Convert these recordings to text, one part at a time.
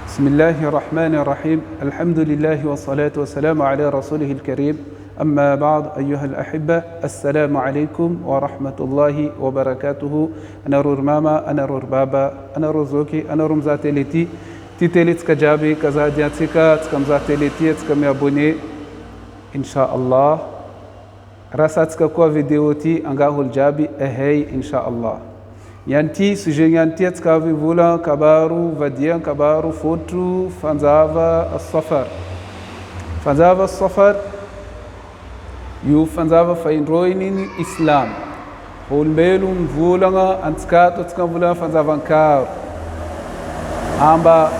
بسم الله الرحمن الرحيم. الحمد لله والصلاة والسلام على رسوله الكريم. أما بعد أيها الأحبة، السلام عليكم ورحمة الله وبركاته. أنا رور ماما، أنا رور بابا، أنا رور زوكي، أنا رور مزاتلتي تيتلت كجابي كزادياتيكا تكمزاتلتي تكميابوني إن شاء الله. راساتك كوا فيديوتي أنغاهو الجابي أهي إن شاء الله. Yanti sujet yanti atkavi vula kabaru vadian kabaru fotu fanzava as-safar. Fanzava as-safar yu fanzava fainroini Islam. Holmelum vulanga antskato tskavula fanzava nkar. Amba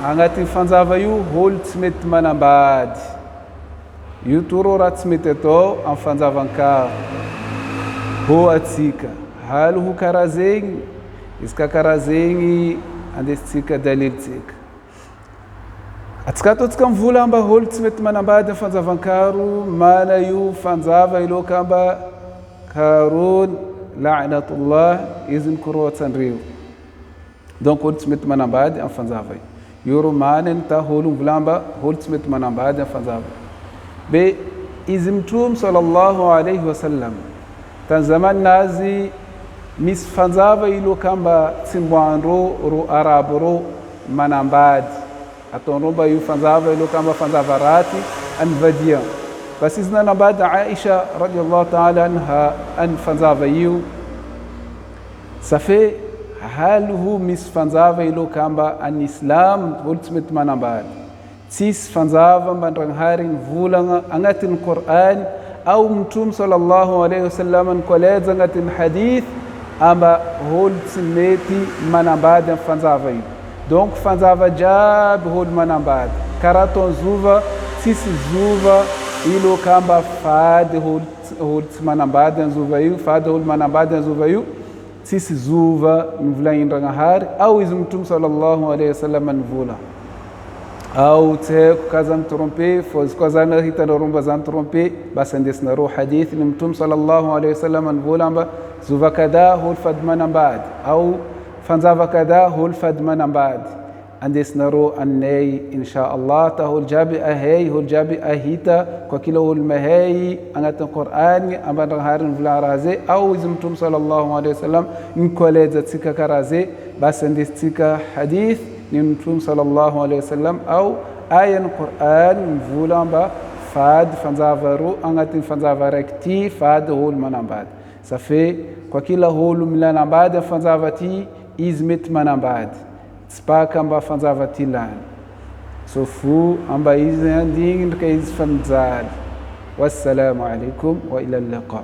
angati fanzava yu holtsmet manambad. Yu turo ratsmeteto an fanzava nkar. Ho atsika. هل هو كرازين إسكا كرازيني عندك دليلتك أتكاتو تكم فولا با هولت مت من بعد فانزا كارو ما لا يو فانزا إلو كامبا كارون لعنة الله إذن كروة تنريو دونك هولت مت من بعد فانزا يورو مانن تا هولو فلامبا هولت مت من بعد فانزا بي إزمتوم صلى الله عليه وسلم تنزمان نازي mis fanzava ilo kamba tsimbwanro ro arabro manambadi atonroba yu fanzava ilo kamba fanzava rati an vadia basizna nambadi Aisha radiyallahu ta'ala anha an fanzava yu safe haluhu mis fanzava ilo kamba an Islam ultimate manambadi tis fanzava mandranharin vulanga angatin Qur'an au mtum sallallahu alayhi wasallam an koleza angatin hadith amba holtmeti manambada fanzava yu donc fanzava jab hol manambada karaton zuva sisi zuva ilo kamba fad holt manambada zuva yu fad hol manambada zuva yu sisi zuva mvula indanga hari au izumtum sallallahu alayhi wasallam nvula au te kazam trompe foz kazana hita norumba zan trompe basandes na ro hadith nimtum sallallahu alayhi wasallam nvula amba zuva kada hol fadmana bad au fanzava kada hol fadmana bad andes naro annay insha Allah ta hol jabi ahay hol jabi ahita kwa kila hol mahay angatan Qur'ani ambanda harin vula raze au izumtum sallallahu alayhi wasallam inkoleza tika karaze bas andes tika hadith nimtum sallallahu alayhi wasallam au ayan Qur'an vulamba fad fanzava ru angatin fanzava rekti fad hol manambad safe kwa kila holu milanambadi fanzavati izmet manambadi spaka amba fanzavati lan sofu amba izanding ka izfanzal wassalamu alaikum wa ila liqa.